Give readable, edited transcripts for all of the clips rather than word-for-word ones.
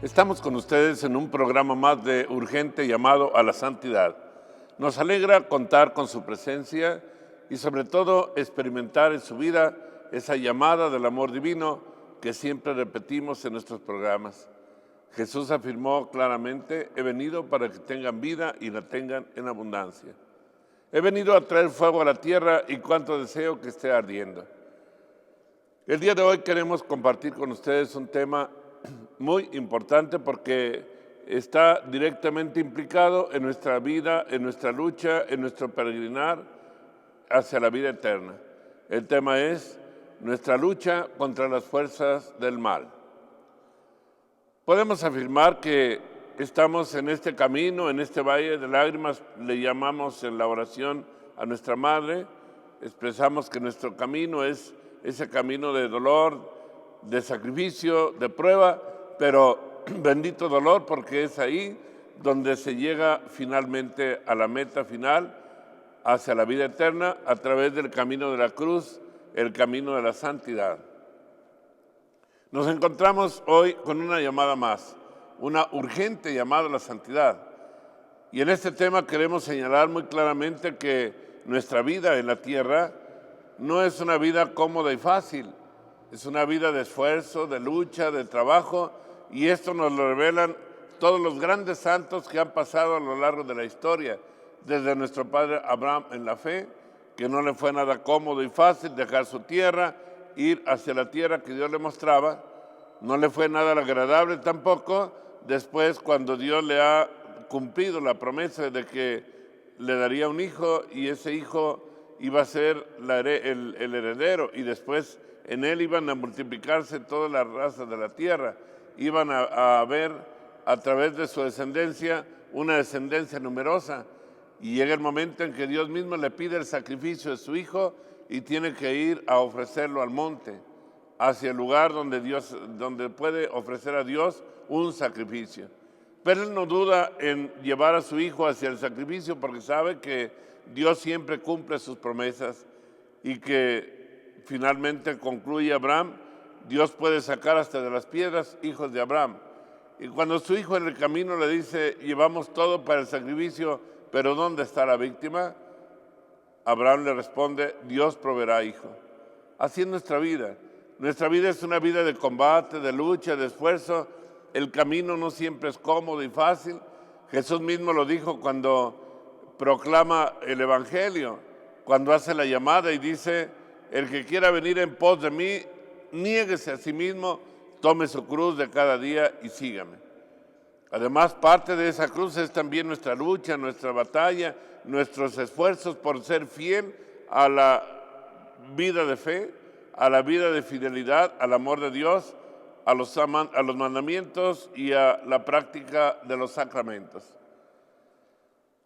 Estamos con ustedes en un programa más de Urgente Llamado a la Santidad. Nos alegra contar con su presencia y sobre todo experimentar en su vida esa llamada del amor divino que siempre repetimos en nuestros programas. Jesús afirmó claramente: he venido para que tengan vida y la tengan en abundancia. He venido a traer fuego a la tierra y cuánto deseo que esté ardiendo. El día de hoy queremos compartir con ustedes un tema muy importante porque está directamente implicado en nuestra vida, en nuestra lucha, en nuestro peregrinar hacia la vida eterna. El tema es nuestra lucha contra las fuerzas del mal. Podemos afirmar que estamos en este camino, en este valle de lágrimas, le llamamos en la oración a nuestra Madre, expresamos que nuestro camino es ese camino de dolor, de sacrificio, de prueba, pero bendito dolor porque es ahí donde se llega finalmente a la meta final, hacia la vida eterna, a través del camino de la cruz, el camino de la santidad. Nos encontramos hoy con una llamada más, una urgente llamada a la santidad. Y en este tema queremos señalar muy claramente que nuestra vida en la tierra no es una vida cómoda y fácil, es una vida de esfuerzo, de lucha, de trabajo, y esto nos lo revelan todos los grandes santos que han pasado a lo largo de la historia, desde nuestro padre Abraham en la fe, que no le fue nada cómodo y fácil dejar su tierra, ir hacia la tierra que Dios le mostraba. No le fue nada agradable tampoco después cuando Dios le ha cumplido la promesa de que le daría un hijo y ese hijo iba a ser el heredero y después en él iban a multiplicarse todas las razas de la tierra. Iban a haber a través de su descendencia una descendencia numerosa. Y llega el momento en que Dios mismo le pide el sacrificio de su hijo y tiene que ir a ofrecerlo al monte, hacia el lugar donde puede ofrecer a Dios un sacrificio. Pero él no duda en llevar a su hijo hacia el sacrificio porque sabe que Dios siempre cumple sus promesas y que finalmente concluye Abraham, Dios puede sacar hasta de las piedras hijos de Abraham. Y cuando su hijo en el camino le dice, llevamos todo para el sacrificio, pero ¿dónde está la víctima? Abraham le responde, Dios proveerá, hijo. Así es nuestra vida. Nuestra vida es una vida de combate, de lucha, de esfuerzo. El camino no siempre es cómodo y fácil. Jesús mismo lo dijo cuando proclama el Evangelio, cuando hace la llamada y dice, el que quiera venir en pos de mí, niéguese a sí mismo, tome su cruz de cada día y sígame. Además, parte de esa cruz es también nuestra lucha, nuestra batalla, nuestros esfuerzos por ser fiel a la vida de fe, a la vida de fidelidad, al amor de Dios, a los mandamientos y a la práctica de los sacramentos.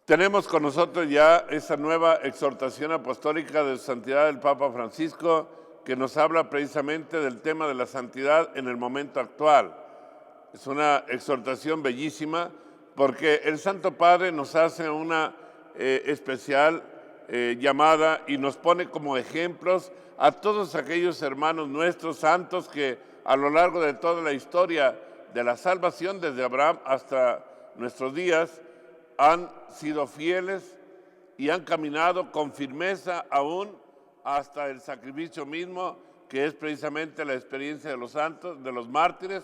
Tenemos con nosotros ya esa nueva exhortación apostólica de santidad del Papa Francisco que nos habla precisamente del tema de la santidad en el momento actual. Es una exhortación bellísima porque el Santo Padre nos hace una especial llamada y nos pone como ejemplos a todos aquellos hermanos nuestros santos que a lo largo de toda la historia de la salvación, desde Abraham hasta nuestros días, han sido fieles y han caminado con firmeza aún hasta el sacrificio mismo, que es precisamente la experiencia de los santos, de los mártires,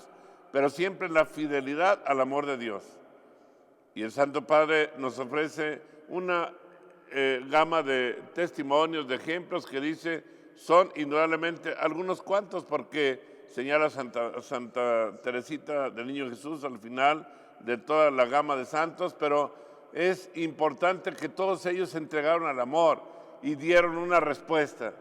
pero siempre en la fidelidad al amor de Dios. Y el Santo Padre nos ofrece una gama de testimonios, de ejemplos que dice son indudablemente algunos cuantos, porque señala Santa Teresita del Niño Jesús al final de toda la gama de santos, pero es importante que todos ellos se entregaron al amor y dieron una respuesta.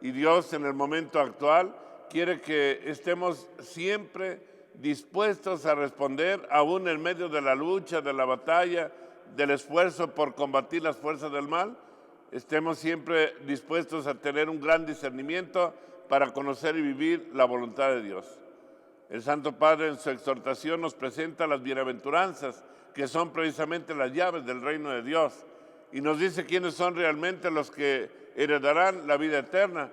Y Dios en el momento actual quiere que estemos siempre dispuestos a responder, aún en medio de la lucha, de la batalla, del esfuerzo por combatir las fuerzas del mal, estemos siempre dispuestos a tener un gran discernimiento para conocer y vivir la voluntad de Dios. El Santo Padre en su exhortación nos presenta las bienaventuranzas, que son precisamente las llaves del reino de Dios, y nos dice quiénes son realmente los que heredarán la vida eterna.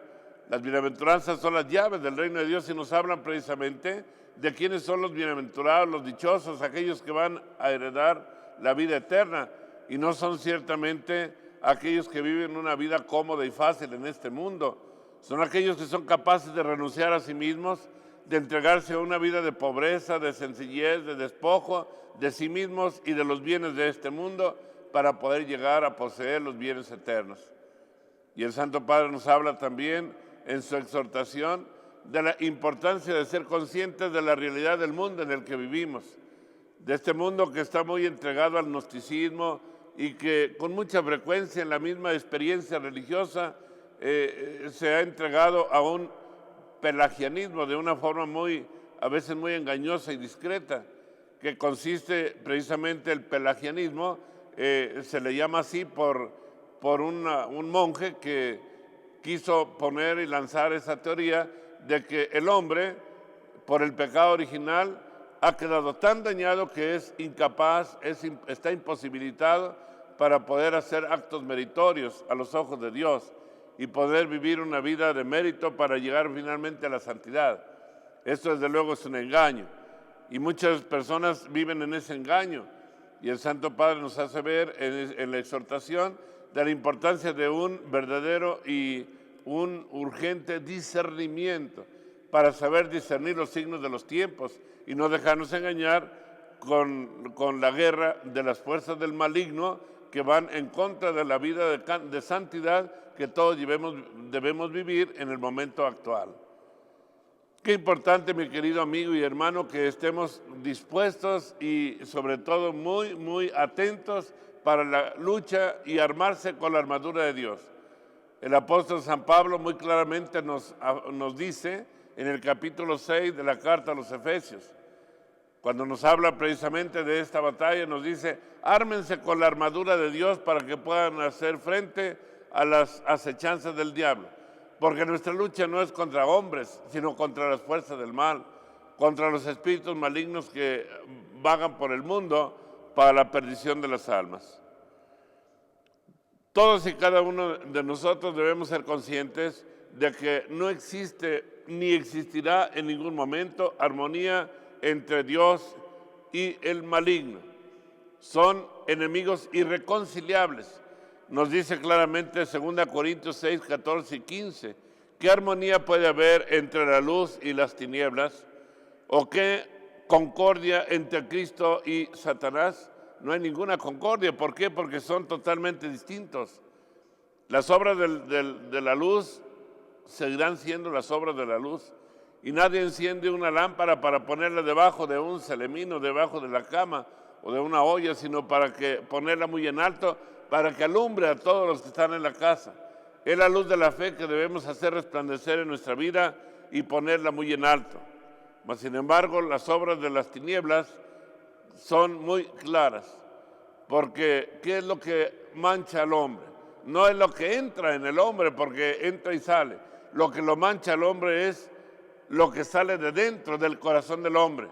Las bienaventuranzas son las llaves del reino de Dios y nos hablan precisamente de quiénes son los bienaventurados, los dichosos, aquellos que van a heredar la vida eterna, y no son ciertamente aquellos que viven una vida cómoda y fácil en este mundo. Son aquellos que son capaces de renunciar a sí mismos, de entregarse a una vida de pobreza, de sencillez, de despojo de sí mismos y de los bienes de este mundo para poder llegar a poseer los bienes eternos. Y el Santo Padre nos habla también en su exhortación de la importancia de ser conscientes de la realidad del mundo en el que vivimos, de este mundo que está muy entregado al gnosticismo y que con mucha frecuencia en la misma experiencia religiosa se ha entregado a un pelagianismo de una forma a veces muy engañosa y discreta, que consiste precisamente el pelagianismo, se le llama así por un monje que quiso poner y lanzar esa teoría de que el hombre, por el pecado original, ha quedado tan dañado que es incapaz, está imposibilitado para poder hacer actos meritorios a los ojos de Dios y poder vivir una vida de mérito para llegar finalmente a la santidad. Esto desde luego es un engaño y muchas personas viven en ese engaño, y el Santo Padre nos hace ver en la exhortación de la importancia de un verdadero y un urgente discernimiento para saber discernir los signos de los tiempos y no dejarnos engañar con la guerra de las fuerzas del maligno que van en contra de la vida de santidad que todos debemos vivir en el momento actual. Qué importante, mi querido amigo y hermano, que estemos dispuestos y sobre todo muy, muy atentos para la lucha y armarse con la armadura de Dios. El apóstol San Pablo muy claramente nos dice en el capítulo 6 de la carta a los Efesios, cuando nos habla precisamente de esta batalla, nos dice: ármense con la armadura de Dios para que puedan hacer frente a las acechanzas del diablo. Porque nuestra lucha no es contra hombres, sino contra las fuerzas del mal, contra los espíritus malignos que vagan por el mundo para la perdición de las almas. Todos y cada uno de nosotros debemos ser conscientes de que no existe ni existirá en ningún momento armonía entre Dios y el maligno. Son enemigos irreconciliables. Nos dice claramente 2 Corintios 6, 14 y 15, ¿qué armonía puede haber entre la luz y las tinieblas? ¿O qué concordia entre Cristo y Satanás? No hay ninguna concordia. ¿Por qué? Porque son totalmente distintos. Las obras de la luz seguirán siendo las obras de la luz. Y nadie enciende una lámpara para ponerla debajo de un celemín o debajo de la cama o de una olla, sino para que ponerla muy en alto, para que alumbre a todos los que están en la casa. Es la luz de la fe que debemos hacer resplandecer en nuestra vida y ponerla muy en alto. Mas, sin embargo, las obras de las tinieblas son muy claras, porque ¿qué es lo que mancha al hombre? No es lo que entra en el hombre, porque entra y sale. Lo que lo mancha al hombre es lo que sale de dentro del corazón del hombre,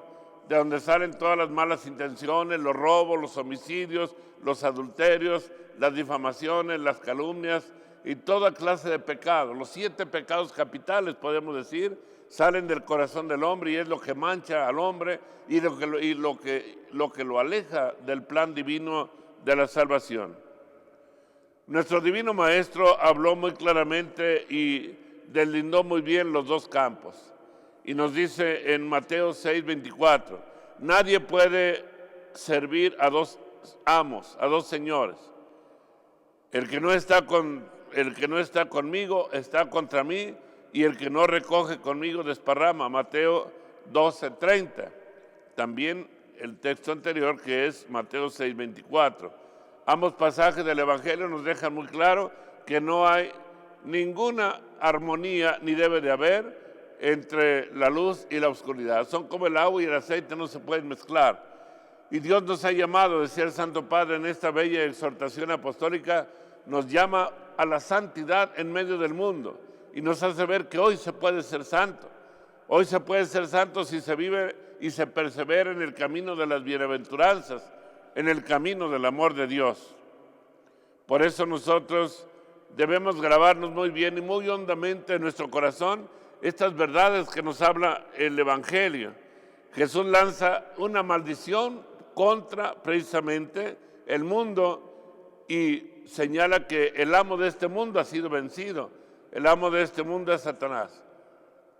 de donde salen todas las malas intenciones, los robos, los homicidios, los adulterios, las difamaciones, las calumnias y toda clase de pecados. Los 7 pecados capitales, podemos decir, salen del corazón del hombre y es lo que mancha al hombre y lo que lo aleja del plan divino de la salvación. Nuestro Divino Maestro habló muy claramente y deslindó muy bien los dos campos. Y nos dice en Mateo 6, 24, nadie puede servir a dos amos, a dos señores. El que no está conmigo está contra mí, y el que no recoge conmigo desparrama. Mateo 12, 30. También el texto anterior, que es Mateo 6, 24. Ambos pasajes del Evangelio nos dejan muy claro que no hay ninguna armonía, ni debe de haber, entre la luz y la oscuridad. Son como el agua y el aceite, no se pueden mezclar. Y Dios nos ha llamado, decía el Santo Padre en esta bella exhortación apostólica, nos llama a la santidad en medio del mundo y nos hace ver que hoy se puede ser santo. Hoy se puede ser santo si se vive y se persevera en el camino de las bienaventuranzas, en el camino del amor de Dios. Por eso nosotros debemos grabarnos muy bien y muy hondamente en nuestro corazón estas verdades que nos habla el Evangelio. Jesús lanza una maldición contra precisamente el mundo y señala que el amo de este mundo ha sido vencido. El amo de este mundo es Satanás.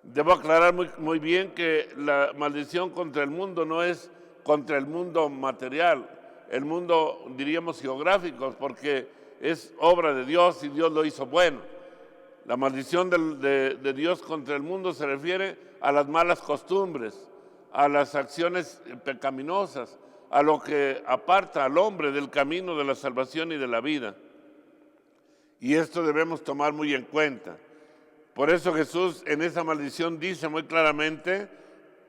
Debo aclarar muy bien que la maldición contra el mundo no es contra el mundo material, el mundo, diríamos, geográfico, porque es obra de Dios y Dios lo hizo bueno. La maldición de Dios contra el mundo se refiere a las malas costumbres, a las acciones pecaminosas, a lo que aparta al hombre del camino de la salvación y de la vida. Y esto debemos tomar muy en cuenta. Por eso Jesús en esa maldición dice muy claramente,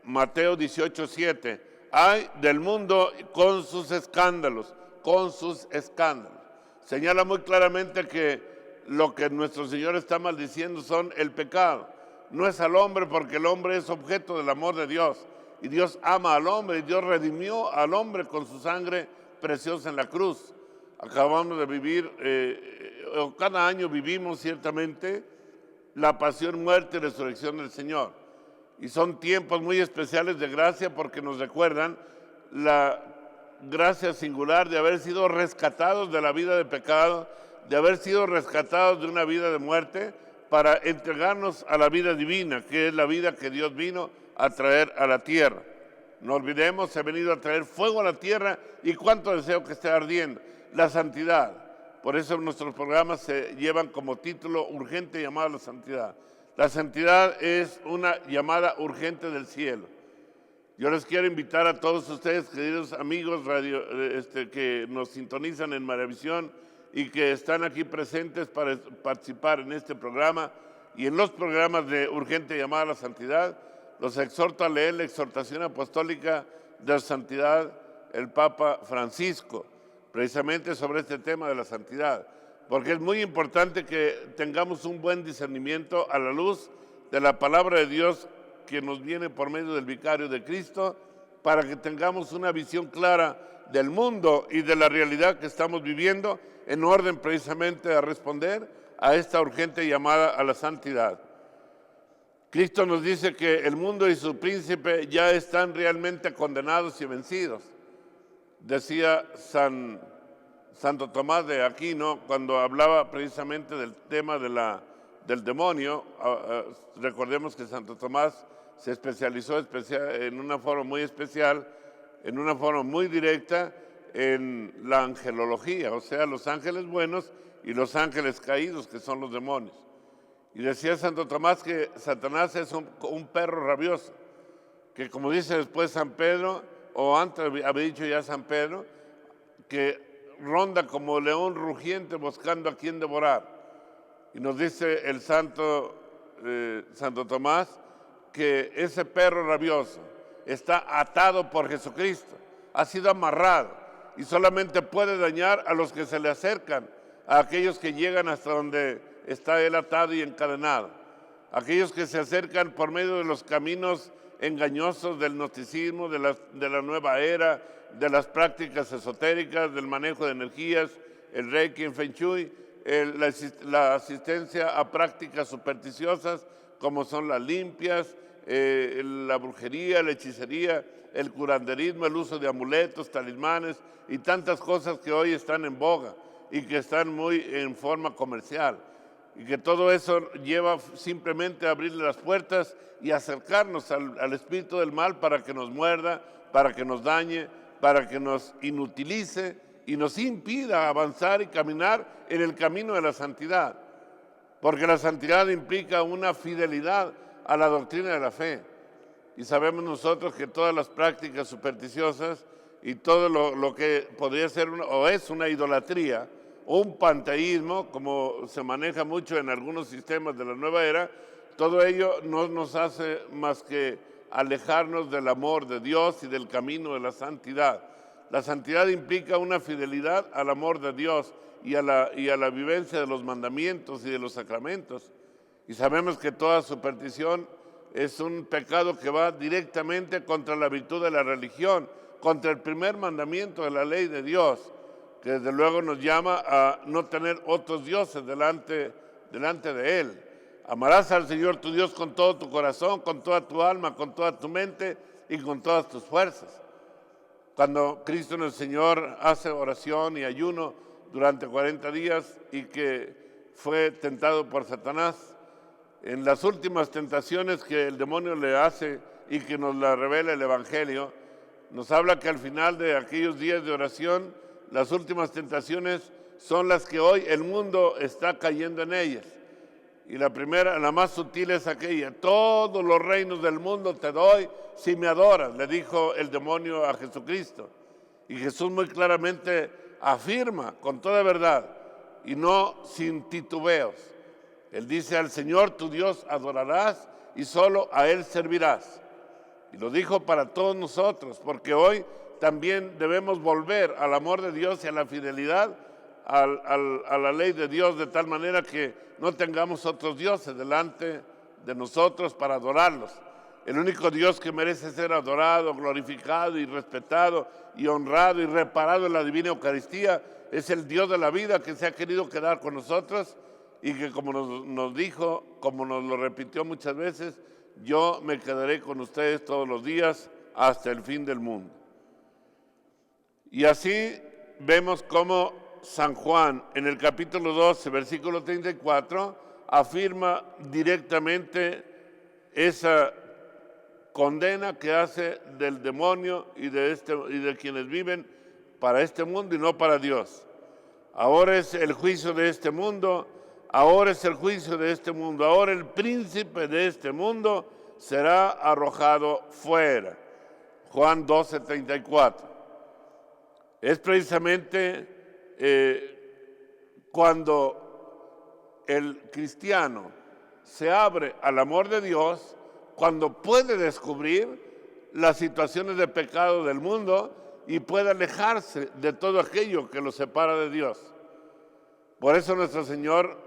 Mateo 18:7, ay del mundo con sus escándalos, con sus escándalos. Señala muy claramente que lo que nuestro Señor está maldiciendo son el pecado. No es al hombre, porque el hombre es objeto del amor de Dios. Y Dios ama al hombre, y Dios redimió al hombre con su sangre preciosa en la cruz. Acabamos de vivir, cada año vivimos ciertamente la pasión, muerte y resurrección del Señor. Y son tiempos muy especiales de gracia porque nos recuerdan la gracia singular de haber sido rescatados de la vida de pecado, de haber sido rescatados de una vida de muerte para entregarnos a la vida divina, que es la vida que Dios vino a traer a la tierra. No olvidemos, ha venido a traer fuego a la tierra y cuánto deseo que esté ardiendo. La santidad. Por eso nuestros programas se llevan como título urgente llamada a la santidad. La santidad es una llamada urgente del cielo. Yo les quiero invitar a todos ustedes, queridos amigos que nos sintonizan en Maravisión y que están aquí presentes para participar en este programa y en los programas de urgente llamada a la santidad. Los exhorto a leer la exhortación apostólica de la santidad el Papa Francisco, precisamente sobre este tema de la santidad, porque es muy importante que tengamos un buen discernimiento a la luz de la palabra de Dios que nos viene por medio del vicario de Cristo, para que tengamos una visión clara del mundo y de la realidad que estamos viviendo, en orden precisamente a responder a esta urgente llamada a la santidad. Cristo nos dice que el mundo y su príncipe ya están realmente condenados y vencidos. Decía Santo Tomás de Aquino, cuando hablaba precisamente del tema del demonio. Recordemos que Santo Tomás se especializó en una forma muy especial, en una forma muy directa, en la angelología, o sea, los ángeles buenos y los ángeles caídos, que son los demonios. Y decía Santo Tomás que Satanás es un perro rabioso, que como dice después San Pedro, o antes había dicho ya San Pedro, que ronda como león rugiente buscando a quien devorar. Y nos dice el Santo Tomás que ese perro rabioso está atado por Jesucristo, ha sido amarrado y solamente puede dañar a los que se le acercan, a aquellos que llegan hasta donde está él atado y encadenado, aquellos que se acercan por medio de los caminos engañosos del gnosticismo, de la nueva era, de las esotéricas, del manejo de energías, el Reiki, el Feng Shui, la asistencia a prácticas supersticiosas como son las limpias, la brujería, la hechicería, el curanderismo, el uso de amuletos, talismanes y tantas cosas que hoy están en boga y que están muy en forma comercial. Y que todo eso lleva simplemente a abrirle las puertas y acercarnos al espíritu del mal para que nos muerda, para que nos dañe, para que nos inutilice y nos impida avanzar y caminar en el camino de la santidad. Porque la santidad implica una fidelidad a la doctrina de la fe. Y sabemos nosotros que todas las prácticas supersticiosas y todo lo que podría ser o es una idolatría, o un panteísmo, como se maneja mucho en algunos sistemas de la nueva era, todo ello no nos hace más que alejarnos del amor de Dios y del camino de la santidad. La santidad implica una fidelidad al amor de Dios y a la vivencia de los mandamientos y de los sacramentos. Y sabemos que toda superstición es un pecado que va directamente contra la virtud de la religión, contra el primer mandamiento de la ley de Dios, que desde luego nos llama a no tener otros dioses delante de Él. Amarás al Señor tu Dios con todo tu corazón, con toda tu alma, con toda tu mente y con todas tus fuerzas. Cuando Cristo el Señor hace oración y ayuno durante 40 días y que fue tentado por Satanás, en las últimas tentaciones que el demonio le hace y que nos la revela el Evangelio, nos habla que al final de aquellos días de oración, las últimas tentaciones son las que hoy el mundo está cayendo en ellas. Y la primera, la más sutil es aquella: todos los reinos del mundo te doy si me adoras, le dijo el demonio a Jesucristo. Y Jesús muy claramente afirma con toda verdad y no sin titubeos. Él dice: al Señor tu Dios adorarás y solo a Él servirás. Y lo dijo para todos nosotros, porque hoy también debemos volver al amor de Dios y a la fidelidad a la ley de Dios, de tal manera que no tengamos otros dioses delante de nosotros para adorarlos. El único Dios que merece ser adorado, glorificado y respetado y honrado y reparado en la divina Eucaristía es el Dios de la vida, que se ha querido quedar con nosotros y que, como nos dijo, como nos lo repitió muchas veces: yo me quedaré con ustedes todos los días hasta el fin del mundo. Y así vemos cómo San Juan, en el capítulo 12, versículo 34, afirma directamente esa condena que hace del demonio y de quienes viven para este mundo y no para Dios. Ahora es el juicio de este mundo, ahora es el juicio de este mundo, ahora el príncipe de este mundo será arrojado fuera. Juan 12, 34. Es precisamente cuando el cristiano se abre al amor de Dios, cuando puede descubrir las situaciones de pecado del mundo y puede alejarse de todo aquello que lo separa de Dios. Por eso nuestro Señor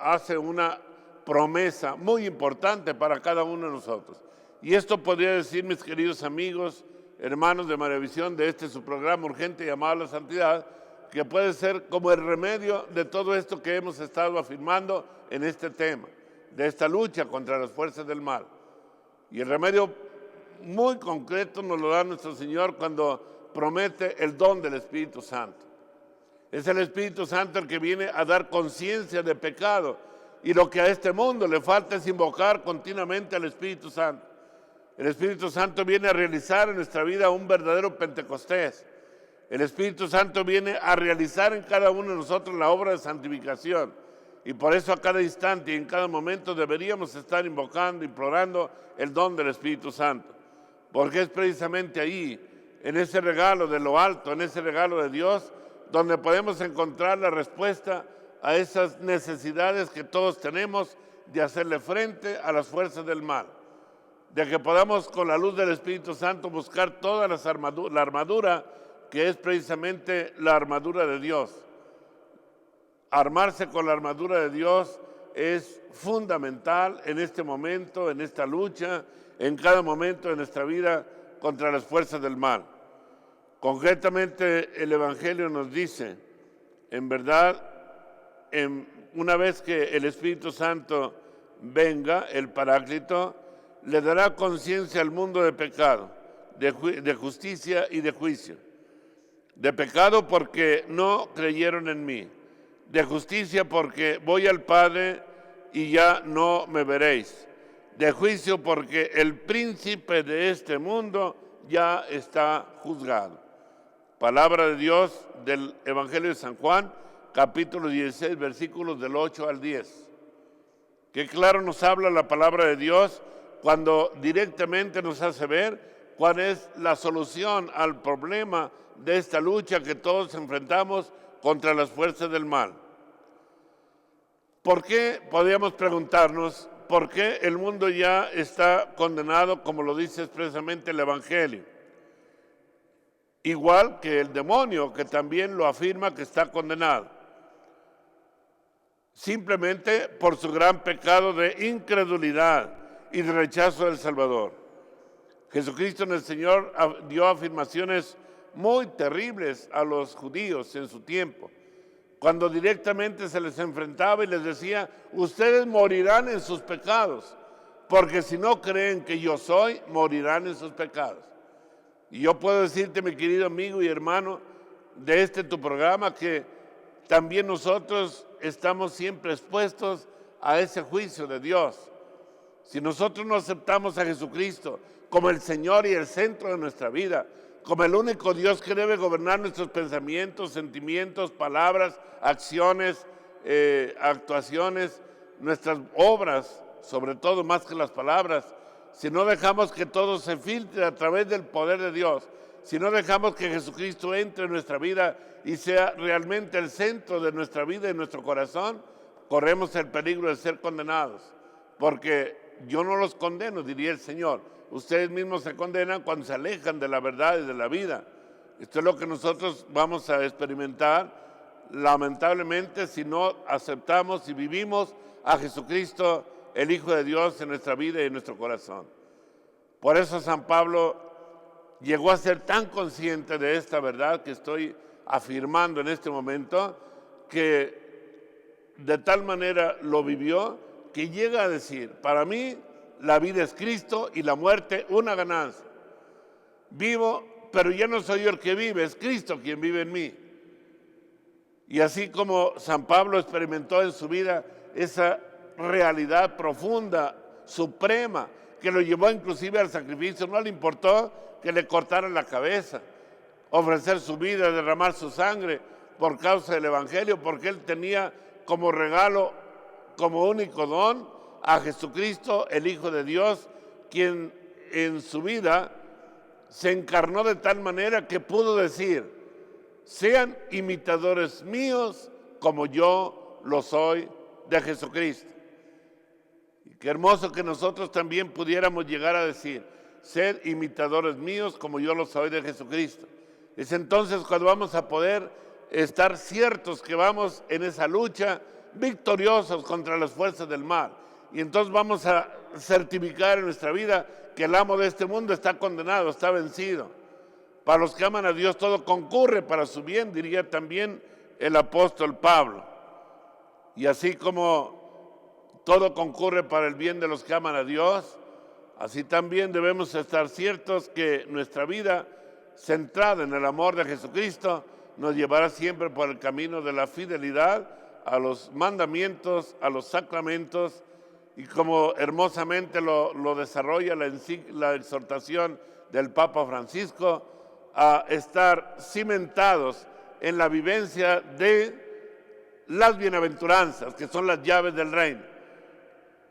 hace una promesa muy importante para cada uno de nosotros. Y esto podría decir, mis queridos amigos, hermanos de Maravisión, de su programa urgente llamado a la santidad, que puede ser como el remedio de todo esto que hemos estado afirmando en este tema, de esta lucha contra las fuerzas del mal. Y el remedio muy concreto nos lo da nuestro Señor cuando promete el don del Espíritu Santo. Es el Espíritu Santo el que viene a dar conciencia de pecado, y lo que a este mundo le falta es invocar continuamente al Espíritu Santo. El Espíritu Santo viene a realizar en nuestra vida un verdadero Pentecostés. El Espíritu Santo viene a realizar en cada uno de nosotros la obra de santificación. Y por eso a cada instante y en cada momento deberíamos estar invocando, implorando el don del Espíritu Santo. Porque es precisamente ahí, en ese regalo de lo alto, en ese regalo de Dios, donde podemos encontrar la respuesta a esas necesidades que todos tenemos de hacerle frente a las fuerzas del mal. De que podamos, con la luz del Espíritu Santo, buscar toda la armadura que es precisamente la armadura de Dios. Armarse con la armadura de Dios es fundamental en este momento, en esta lucha, en cada momento de nuestra vida contra las fuerzas del mal. Concretamente, el Evangelio nos dice, en verdad, una vez que el Espíritu Santo venga, el Paráclito, le dará conciencia al mundo de pecado, de justicia y de juicio. De pecado porque no creyeron en mí. De justicia porque voy al Padre y ya no me veréis. De juicio porque el príncipe de este mundo ya está juzgado. Palabra de Dios del Evangelio de San Juan, capítulo 16, versículos del 8 al 10. Qué claro nos habla la palabra de Dios cuando directamente nos hace ver cuál es la solución al problema de esta lucha que todos enfrentamos contra las fuerzas del mal. ¿Por qué? Podríamos preguntarnos, ¿por qué el mundo ya está condenado, como lo dice expresamente el Evangelio? Igual que el demonio, que también lo afirma que está condenado. Simplemente por su gran pecado de incredulidad y de rechazo del Salvador. Jesucristo, el Señor, dio afirmaciones muy terribles a los judíos en su tiempo, cuando directamente se les enfrentaba y les decía: ustedes morirán en sus pecados, porque si no creen que yo soy, morirán en sus pecados. Y yo puedo decirte, mi querido amigo y hermano de tu programa, que también nosotros estamos siempre expuestos a ese juicio de Dios. Si nosotros no aceptamos a Jesucristo como el Señor y el centro de nuestra vida, como el único Dios que debe gobernar nuestros pensamientos, sentimientos, palabras, acciones, actuaciones, nuestras obras, sobre todo más que las palabras, si no dejamos que todo se filtre a través del poder de Dios, si no dejamos que Jesucristo entre en nuestra vida y sea realmente el centro de nuestra vida y nuestro corazón, corremos el peligro de ser condenados. Porque yo no los condeno, diría el Señor. Ustedes mismos se condenan cuando se alejan de la verdad y de la vida. Esto es lo que nosotros vamos a experimentar, lamentablemente, si no aceptamos y vivimos a Jesucristo, el Hijo de Dios, en nuestra vida y en nuestro corazón. Por eso San Pablo llegó a ser tan consciente de esta verdad que estoy afirmando en este momento, que de tal manera lo vivió, que llega a decir: para mí la vida es Cristo y la muerte una ganancia. Vivo, pero ya no soy yo el que vive, es Cristo quien vive en mí. Y así como San Pablo experimentó en su vida esa realidad profunda, suprema, que lo llevó inclusive al sacrificio, no le importó que le cortaran la cabeza, ofrecer su vida, derramar su sangre por causa del Evangelio, porque él tenía como regalo, como único don, a Jesucristo, el Hijo de Dios, quien en su vida se encarnó de tal manera que pudo decir: sean imitadores míos como yo lo soy de Jesucristo. Y qué hermoso que nosotros también pudiéramos llegar a decir: sed imitadores míos como yo lo soy de Jesucristo. Es entonces cuando vamos a poder estar ciertos que vamos en esa lucha victoriosos contra las fuerzas del mal. Y entonces vamos a certificar en nuestra vida que el amo de este mundo está condenado, está vencido. Para los que aman a Dios todo concurre para su bien, diría también el apóstol Pablo. Y así como todo concurre para el bien de los que aman a Dios, así también debemos estar ciertos que nuestra vida, centrada en el amor de Jesucristo, nos llevará siempre por el camino de la fidelidad a los mandamientos, a los sacramentos, y como hermosamente lo desarrolla la exhortación del Papa Francisco, a estar cimentados en la vivencia de las bienaventuranzas, que son las llaves del reino.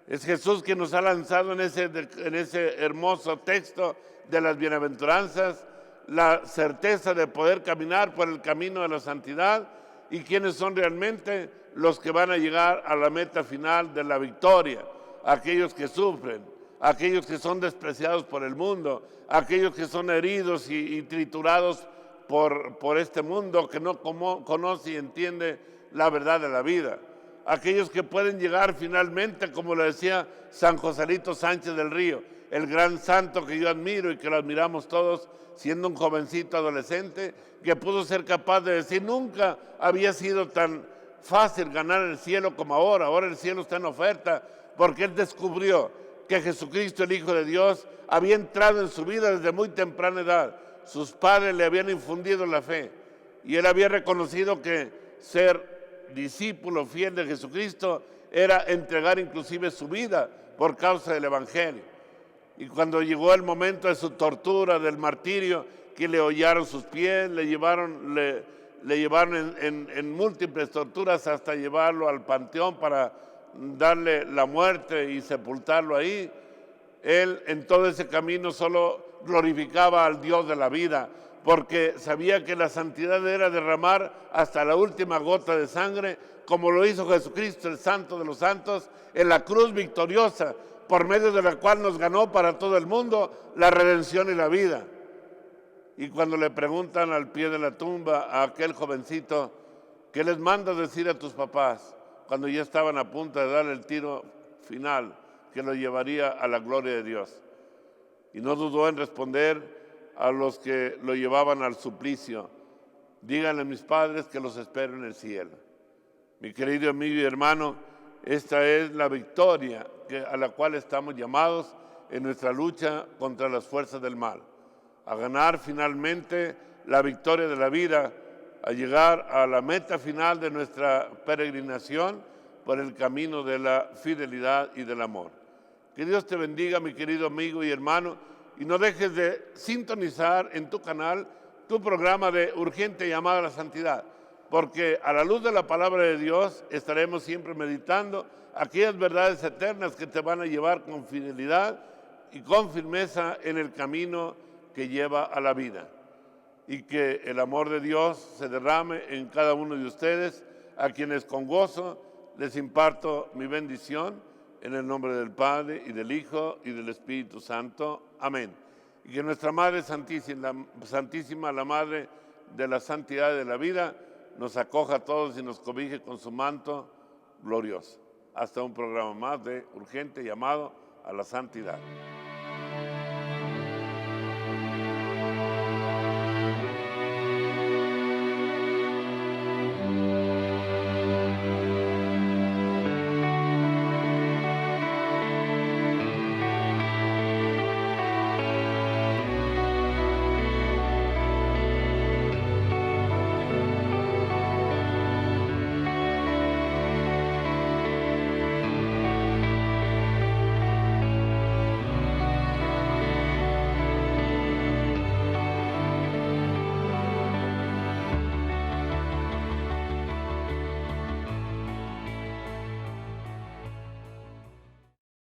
Es Jesús quien nos ha lanzado en ese hermoso texto de las bienaventuranzas la certeza de poder caminar por el camino de la santidad, y quiénes son realmente los que van a llegar a la meta final de la victoria: aquellos que sufren, aquellos que son despreciados por el mundo, aquellos que son heridos y triturados por este mundo que no conoce y entiende la verdad de la vida, aquellos que pueden llegar finalmente, como lo decía San Joselito Sánchez del Río, el gran santo que yo admiro y que lo admiramos todos, siendo un jovencito adolescente, que pudo ser capaz de decir: nunca había sido tan fácil ganar el cielo como ahora el cielo está en oferta, porque él descubrió que Jesucristo, el Hijo de Dios, había entrado en su vida desde muy temprana edad. Sus padres le habían infundido la fe y él había reconocido que ser discípulo fiel de Jesucristo era entregar inclusive su vida por causa del Evangelio. Y cuando llegó el momento de su tortura, del martirio, que le hollaron sus pies, le llevaron en múltiples torturas hasta llevarlo al panteón para darle la muerte y sepultarlo ahí, él en todo ese camino solo glorificaba al Dios de la vida, porque sabía que la santidad era derramar hasta la última gota de sangre, como lo hizo Jesucristo, el Santo de los Santos, en la cruz victoriosa, por medio de la cual nos ganó para todo el mundo la redención y la vida. Y cuando le preguntan al pie de la tumba a aquel jovencito: ¿qué les manda decir a tus papás?, cuando ya estaban a punto de dar el tiro final que lo llevaría a la gloria de Dios. Y no dudó en responder: a los que lo llevaban al suplicio: díganle a mis padres que los espero en el cielo. Mi querido amigo y hermano, esta es la victoria a la cual estamos llamados en nuestra lucha contra las fuerzas del mal, a ganar finalmente la victoria de la vida, a llegar a la meta final de nuestra peregrinación por el camino de la fidelidad y del amor. Que Dios te bendiga, mi querido amigo y hermano, y no dejes de sintonizar en tu canal tu programa de Urgente Llamada a la Santidad, porque a la luz de la palabra de Dios estaremos siempre meditando aquellas verdades eternas que te van a llevar con fidelidad y con firmeza en el camino que lleva a la vida. Y que el amor de Dios se derrame en cada uno de ustedes, a quienes con gozo les imparto mi bendición, en el nombre del Padre, y del Hijo, y del Espíritu Santo. Amén. Y que nuestra Madre Santísima, la Madre de la Santidad y de la Vida, nos acoja a todos y nos cobije con su manto glorioso. Hasta un programa más de Urgente Llamado a la Santidad.